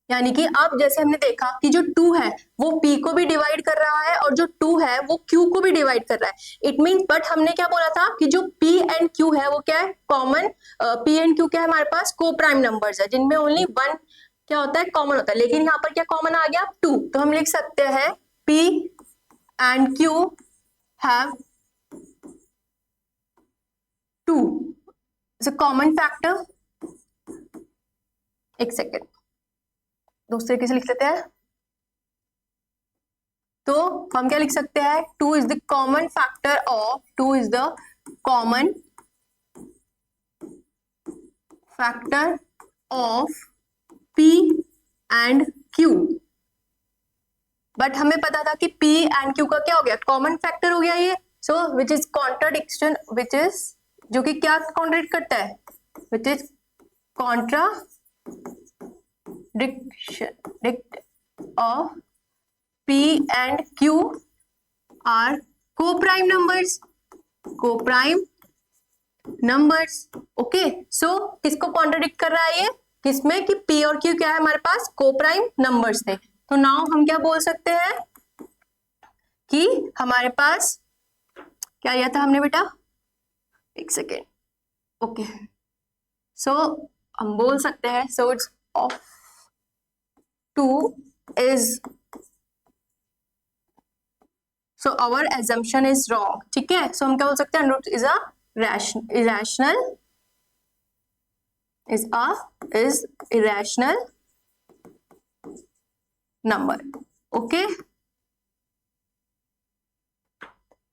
यानी कि अब जैसे हमने देखा कि जो 2 है वो p को भी डिवाइड कर रहा है और जो 2 है वो q को भी डिवाइड कर रहा है। इट मींस बट हमने क्या बोला था कि जो p एंड q है वो क्या है, कॉमन। p एंड q क्या है हमारे पास, को प्राइम नंबर्स है जिनमें ओनली वन क्या होता है, कॉमन होता है। लेकिन यहाँ पर क्या कॉमन आ गया, 2। तो हम लिख सकते हैं p and q have 2 is a common factor. एक सेकेंड, दूसरे तरीके से लिख लेते हैं। तो हम क्या लिख सकते हैं, 2 is the common factor of 2 is the common factor of p and q। But हमें पता था कि p एंड q का क्या हो गया, कॉमन फैक्टर हो गया ये। So which is contradiction, which is जो कि क्या कॉन्ट्रडिक्ट करता है, which is contradict of p and q are co-prime numbers। Okay, so किसको कॉन्ट्राडिक्ट कर रहा है ये, किसमें कि p और q क्या है हमारे पास, को-प्राइम नंबर्स थे। तो नाउ हम क्या बोल सकते हैं कि हमारे पास क्या लिया था हमने बेटा, एक सेकेंड। ओके, सो हम बोल सकते हैं so it's of 2 is, so our assumption is wrong. ठीक है, सो हम क्या बोल सकते हैं, under root is a irrational number. Okay,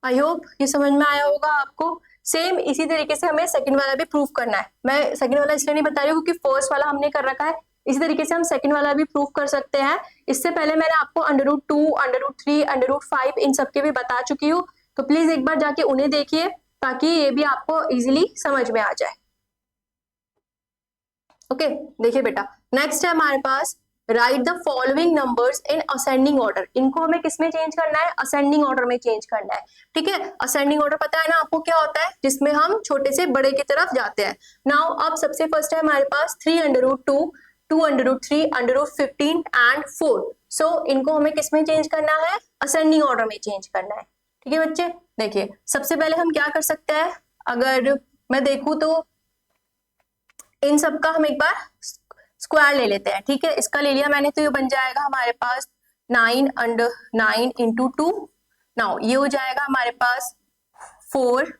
I hope ये समझ में आया होगा आपको। सेम इसी तरीके से हमें सेकंड वाला भी प्रूव करना है। मैं सेकंड वाला इसलिए नहीं बता रही हूँ क्योंकि फर्स्ट वाला हमने कर रखा है, इसी तरीके से हम सेकंड वाला भी प्रूव कर सकते हैं। इससे पहले मैंने आपको under root 2, under root 3, under root 5 इन सबके भी बता चुकी हूँ। तो प्लीज एक बार जाके उन्हें देखिए ताकि ये भी आपको इजीली समझ में आ जाए। ओके, देखिए बेटा, नेक्स्ट है हमारे पास write the following numbers in ascending order. इनको हमें किसमें चेंज करना है, असेंडिंग ऑर्डर में चेंज करना है। ठीक है, असेंडिंग ऑर्डर पता है ना आपको क्या होता है, जिसमें हम छोटे से बड़े की तरफ जाते हैं। नाउ अब सबसे फर्स्ट है हमारे पास 3 under root 2, 2 under root 3, under root 15 and 4। So इनको हमें किसमें चेंज करना है, असेंडिंग ऑर्डर में चेंज करना है। ठीक है बच्चे, देखिए सबसे पहले हम क्या कर सकते हैं, अगर मैं देखूं तो इन सबका हम एक बार स्क्वायर ले लेते हैं। ठीक है, इसका ले लिया मैंने, तो ये बन जाएगा हमारे पास 9 इंटू 2। नाउ ये हो जाएगा हमारे पास 4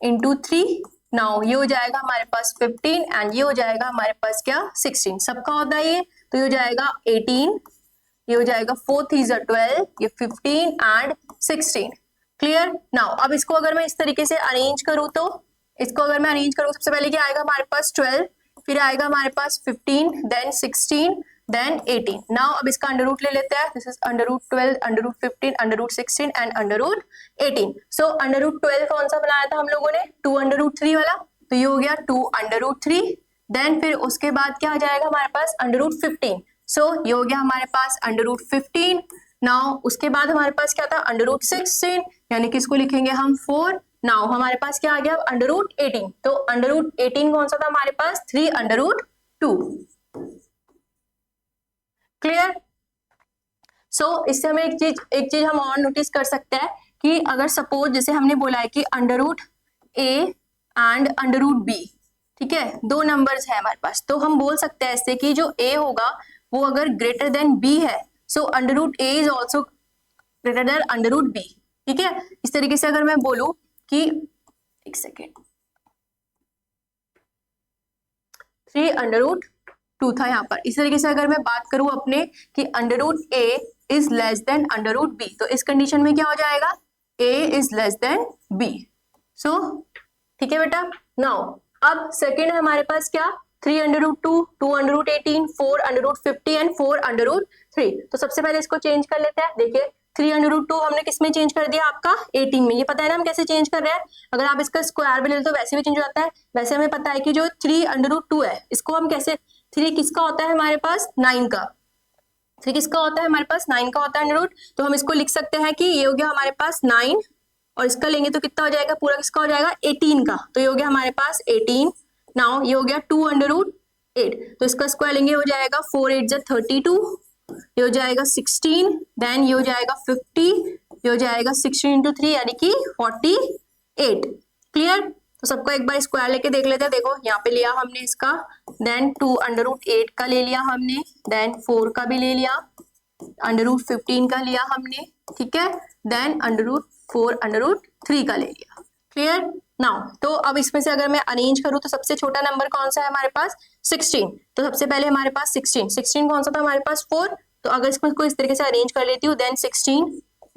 इंटू 3। नाउ ये हो जाएगा हमारे पास 15 एंड ये हो जाएगा हमारे पास क्या 16। सबका होता है ये, तो ये हो जाएगा 18, ये हो जाएगा 4 3 12, ये 15 एंड 16। क्लियर। नाउ अब इसको अगर मैं इस तरीके से अरेंज करूं तो इसको अगर मैं अरेंज करूं, सबसे पहले क्या आएगा हमारे पास 12, फिर आएगा हमारे पास 15, देन 16, देन 18। नाउ अब इसका अंडर रूट ले लेते हैं। This is under root 12, under root 15, under root 16 and under root 18। So under root 12 कौन सा बनाया था हम लोगों ने, 2 अंडर रूट 3 वाला, तो ये हो गया 2 अंडर रूट 3। देन फिर उसके बाद क्या आ जाएगा हमारे पास अंडर रूट 15। सो ये हो गया हमारे पास अंडर रूट 15। नाउ उसके बाद हमारे पास क्या था अंडर रूट 16, यानी कि इसको लिखेंगे हम 4। नाउ हमारे पास क्या आ गया अंडर रूट 18। तो अंडर रूट 18 कौन सा था हमारे पास, 3 अंडर रूट 2। क्लियर। सो इससे हमें एक चीज हम और नोटिस कर सकते हैं कि अगर सपोज जैसे हमने बोला है कि under root A and under root b, ठीक है, दो नंबर्स है हमारे पास, तो हम बोल सकते हैं इससे कि जो ए होगा वो अगर ग्रेटर देन बी है, so under root a is also greater than under root b. ठीक है, इस तरीके से अगर मैं बोलूं कि एक सेकेंड 3 अंडर रूट 2 था यहाँ पर, इस तरीके से अगर मैं बात करूं अपने कि under root a is less than under root B, तो इस कंडीशन में क्या हो जाएगा, a is less than b. So ठीक है बेटा। नाउ अब सेकेंड है हमारे पास क्या, 3 under root 2, 2 under root 18, 4 under root 50 and 4 under root 3। तो सबसे पहले इसको चेंज कर लेते हैं। देखिए 3 अंडर रूट 2 हमने किस में चेंज कर दिया, आपका 18 में। ये पता है ना हम कैसे चेंज कर रहे हैं, अगर आप इसका स्क्वायर भी ले लो तो वैसे भी चेंज हो जाता है। वैसे हमें पता है कि जो 3 अंडर रूट 2 है, इसको हम कैसे, 3 किसका होता है हमारे पास 9 का, 3 किसका होता है हमारे पास 9 का होता है अंडर रूट। तो हम इसको लिख सकते हैं कि ये हो गया हमारे पास 9 और इसका लेंगे तो कितना हो जाएगा, पूरा किसका हो जाएगा 18 का, तो ये हो गया हमारे पास 18। नाउ ये हो गया 2 अंडर रूट 8, तो इसका स्क्वायर लेंगे, हो जाएगा 4 8 जा 32, ये हो जाएगा 16, देन ये हो जाएगा 50, ये हो जाएगा 16 इंटू 3 यानी कि 48। क्लियर? तो सबको एक बार स्क्वायर लेके देख लेते हैं। देखो यहाँ पे लिया हमने इसका, देन 2 अंडर रूट 8 का ले लिया हमने, देन 4 का भी ले लिया, अंडर रूट 15 का लिया हमने, ठीक है, then under root 4 under root 3 का ले लिया। क्लियर? नाउ तो अब इसमें से अगर मैं अरेंज करूं तो सबसे छोटा नंबर कौन सा है हमारे पास? 16। तो सबसे पहले हमारे पास 16 कौन सा था हमारे पास? 4। तो अगर इसको इस तरीके से अरेंज कर लेती हूँ, देन 16,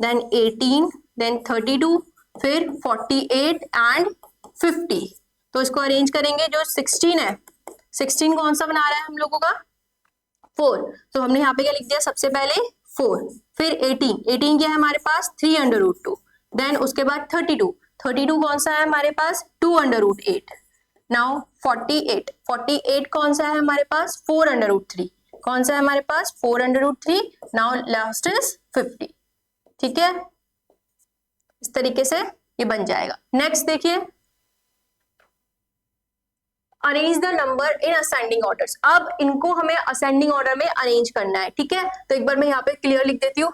देन 18, देन 32, फिर 48 एंड 50। तो इसको अरेंज करेंगे, जो 16 है, 16 कौन सा बना रहा है हम लोगों का? 4। तो हमने यहाँ पे क्या लिख दिया? सबसे पहले 4, फिर 18 क्या है हमारे पास? 3 अंडर रूट 2, देन उसके बाद 32 कौन सा है हमारे पास? 2 अंडर रूट 8। नाउ 48 कौन सा है हमारे पास? 4 अंडर रूट 3। कौन सा है हमारे पास? 4 under root 3। Now last is 50। ठीक है, इस तरीके से ये बन जाएगा। नेक्स्ट देखिए, arrange the number in ascending orders. अब इनको हमें असेंडिंग ऑर्डर में अरेंज करना है। ठीक है, तो एक बार मैं यहाँ पे क्लियर लिख देती हूँ।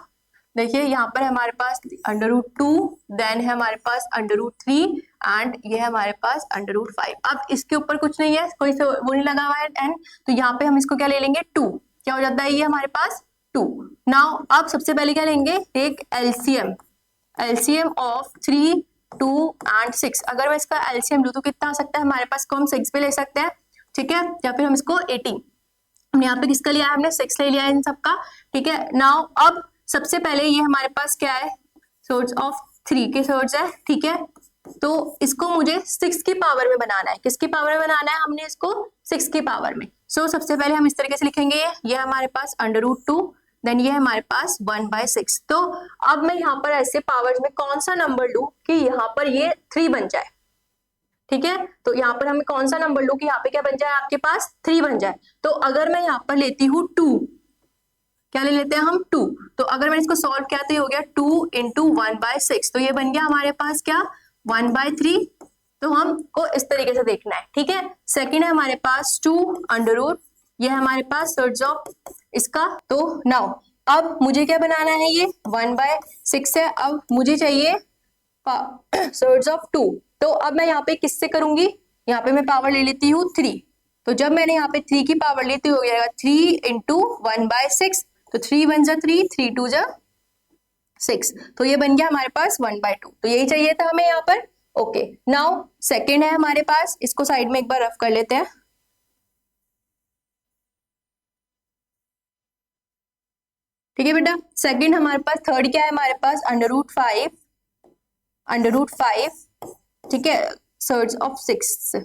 देखिए यहाँ पर हमारे पास अंडर रूट 2, देन है हमारे पास अंडर रूट 3 एंड ये है हमारे पास अंडर रूट 5। अब इसके ऊपर कुछ नहीं है, कोई वो नहीं लगा हुआ है एंड, तो यहाँ पे हम इसको क्या ले लेंगे? 2। क्या हो जाता है ये हमारे पास? 2। नाउ अब सबसे पहले क्या लेंगे? Take LCM of 3, 2 and 6। अगर मैं इसका एलसीएम लूं तो कितना आ सकता है हमारे पास? को हम 6 पे ले सकते हैं, ठीक है, या फिर हम इसको 18। हमने यहाँ पे किसका लिया है? हमने 6 ले लिया है इन सबका। ठीक है, नाउ अब सबसे पहले ये हमारे पास क्या है? सोर्स ऑफ 3 के सोर्स है, ठीक है, तो इसको मुझे 6 की पावर में बनाना है। किसकी पावर में बनाना है? हमने इसको 6 की पावर में। सो सबसे पहले हम इस तरीके से लिखेंगे, ये हमारे पास अंडर रूट 2, देन ये हमारे पास 1/6। तो अब मैं यहाँ पर ऐसे पावर्स में कौन सा नंबर लूं कि यहाँ पर ये 3 बन जाए। ठीक है, तो यहाँ पर हमें कौन सा नंबर लूं कि यहाँ पे क्या बन जाए? आपके पास 3 बन जाए। तो अगर मैं यहाँ पर लेती हूँ 2, क्या ले लेते हैं हम? 2। तो अगर मैंने इसको सॉल्व किया तो ये हो गया 2 इंटू 1/6, तो ये बन गया हमारे पास क्या? 1/3। तो हमको इस तरीके से देखना है। ठीक है, सेकंड है हमारे पास 2 अंडर रूट, ये है हमारे पास सोर्स ऑफ इसका। तो नाउ अब मुझे क्या बनाना है? ये 1/6 है, अब मुझे चाहिए सोर्स ऑफ 2। तो अब मैं यहाँ पे किससे करूंगी? यहाँ पे मैं पावर ले लेती हूँ 3। तो जब मैंने यहाँ पे 3 की पावर ली तो हो जाएगा 3 इंटू 1/6। तो 3 1 जा 3, 3 2 जा 6, तो ये बन गया हमारे पास 1/2। तो यही चाहिए था हमें यहाँ पर। ओके, नाउ सेकंड है हमारे पास, इसको साइड में एक बार रफ कर लेते हैं। ठीक है बेटा, सेकंड हमारे पास, थर्ड क्या है हमारे पास? अंडर रूट 5, ठीक है, सर्च ऑफ 6।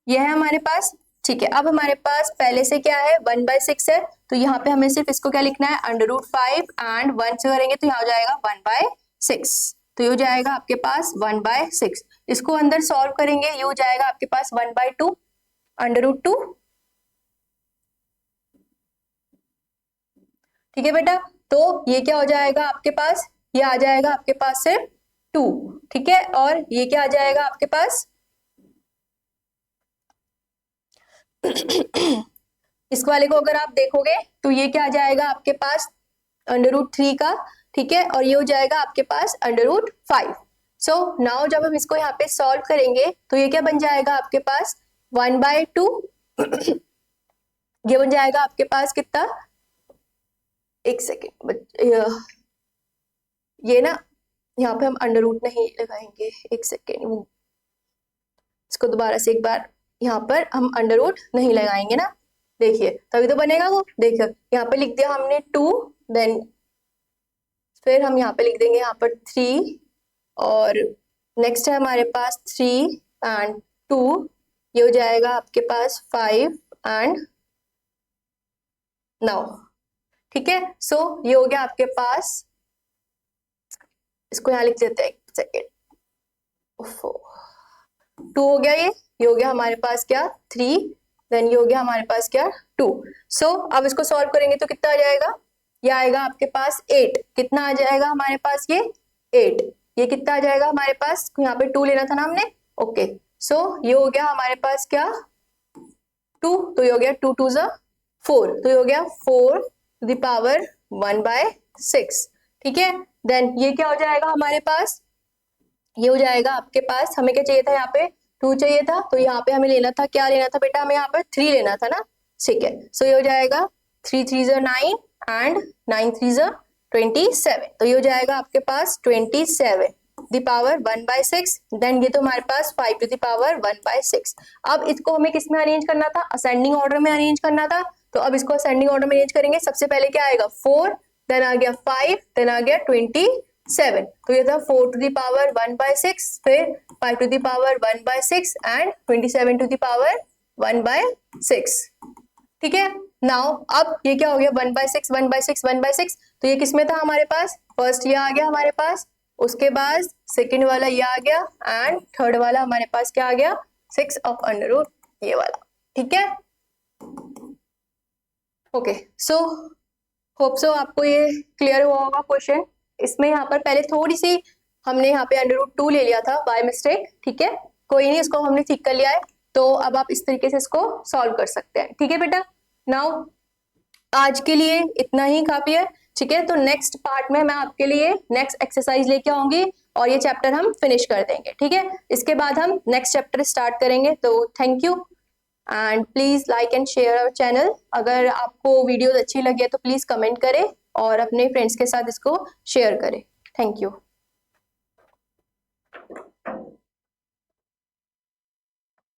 ये है हमारे पास। ठीक है, अब हमारे पास पहले से क्या है? 1/6 है, तो यहाँ पे हमें सिर्फ इसको क्या लिखना है? अंडर रूट 5 एंड 1 से करेंगे तो यहाँ हो जाएगा 1/6। तो ये हो जाएगा आपके पास 1/6। इसको अंदर सॉल्व करेंगे, ये हो जाएगा आपके पास 1/2 अंडर रूट 2। ठीक है बेटा, तो ये क्या हो जाएगा आपके पास? ये आ जाएगा आपके पास सिर्फ 2। ठीक है, और ये क्या आ जाएगा आपके पास? इस वाले को अगर आप देखोगे तो ये क्या आ जाएगा आपके पास? अंडर रूट 3 का। ठीक है, और ये हो जाएगा आपके पास अंडर रूट 5। सो नाउ जब हम इसको यहाँ पे सॉल्व करेंगे तो ये क्या बन जाएगा आपके पास? 1/2। ये बन जाएगा आपके पास कितना? एक सेकेंड, ये ना यहाँ पे हम अंडर रूट नहीं लगाएंगे, एक सेकेंड, इसको दोबारा से एक बार यहाँ पर हम अंडर रूट नहीं लगाएंगे ना, देखिए तभी तो बनेगा वो। देखिए यहाँ पे लिख दिया हमने 2, देन फिर हम यहाँ पे लिख देंगे यहाँ पर 3, और नेक्स्ट है हमारे पास 3 एंड 2, ये हो जाएगा आपके पास 5 एंड 9। ठीक है, सो ये हो गया आपके पास, इसको यहाँ लिख देते हैं, एक सेकेंड, 2 हो गया, ये हो गया हमारे पास क्या? 3, देन ये हो गया हमारे पास क्या? 2। सो अब इसको सॉल्व करेंगे तो कितना आ जाएगा? ये आएगा आपके पास 8। कितना आ जाएगा हमारे पास? ये 8। ये कितना आ जाएगा हमारे पास? यहाँ पे 2 लेना था ना हमने, ओके, सो ये हो गया हमारे पास क्या 2, तो ये हो गया 2 2 ज़ा 4, तो ये हो गया 4 टू द पावर 1/6। ठीक है, देन ये क्या हो जाएगा हमारे पास, ये हो जाएगा आपके पास, हमें क्या चाहिए था यहाँ पे 2 चाहिए था, तो यहाँ पे हमें लेना था, क्या लेना था बेटा, हमें यहाँ पे 3 लेना था ना। ठीक है, सो ये हो जाएगा 3 3 ज़ा 9 एंड 9 3 ज़ा 27, तो ये हो जाएगा आपके पास 27 द पावर 1/6। देन ये तो हमारे पास 5 टू द पावर 1/6। अब इसको हमें किस में अरेंज करना था, असेंडिंग ऑर्डर में अरेंज करना था, तो अब इसको असेंडिंग ऑर्डर में अरेंज करेंगे। सबसे पहले क्या आएगा 4, देन आ गया 5, देन आ गया 27, तो ये था 4 टू द पावर 1/6, फिर 5 to the power 1/6 and 27 to the power 1/6। ठीक है, नाउ अब ये क्या हो गया 1/6 1/6 1/6, तो ये किसमें था हमारे पास, फर्स्ट ये आ गया हमारे पास, उसके बाद सेकंड वाला ये आ गया एंड थर्ड वाला हमारे पास क्या आ गया 6 ऑफ अंडर रूट ये वाला। ठीक है, ओके, सो होप सो आपको ये क्लियर हुआ होगा क्वेश्चन। इसमें यहाँ पर पहले थोड़ी सी हमने यहाँ पे अंडर रूट 2 ले लिया था बाय मिस्टेक। ठीक है, कोई नहीं, इसको हमने ठीक कर लिया है, तो अब आप इस तरीके से इसको सॉल्व कर सकते हैं। ठीक है बेटा, नाउ आज के लिए इतना ही काफी है। ठीक है, तो नेक्स्ट पार्ट में मैं आपके लिए नेक्स्ट एक्सरसाइज लेके आऊंगी और ये चैप्टर हम फिनिश कर देंगे। ठीक है, इसके बाद हम नेक्स्ट चैप्टर स्टार्ट करेंगे। तो thank you and please like and share our channel. अगर आपको वीडियोस अच्छी लगी है तो प्लीज कमेंट करें और अपने फ्रेंड्स के साथ इसको शेयर करें। Thank you.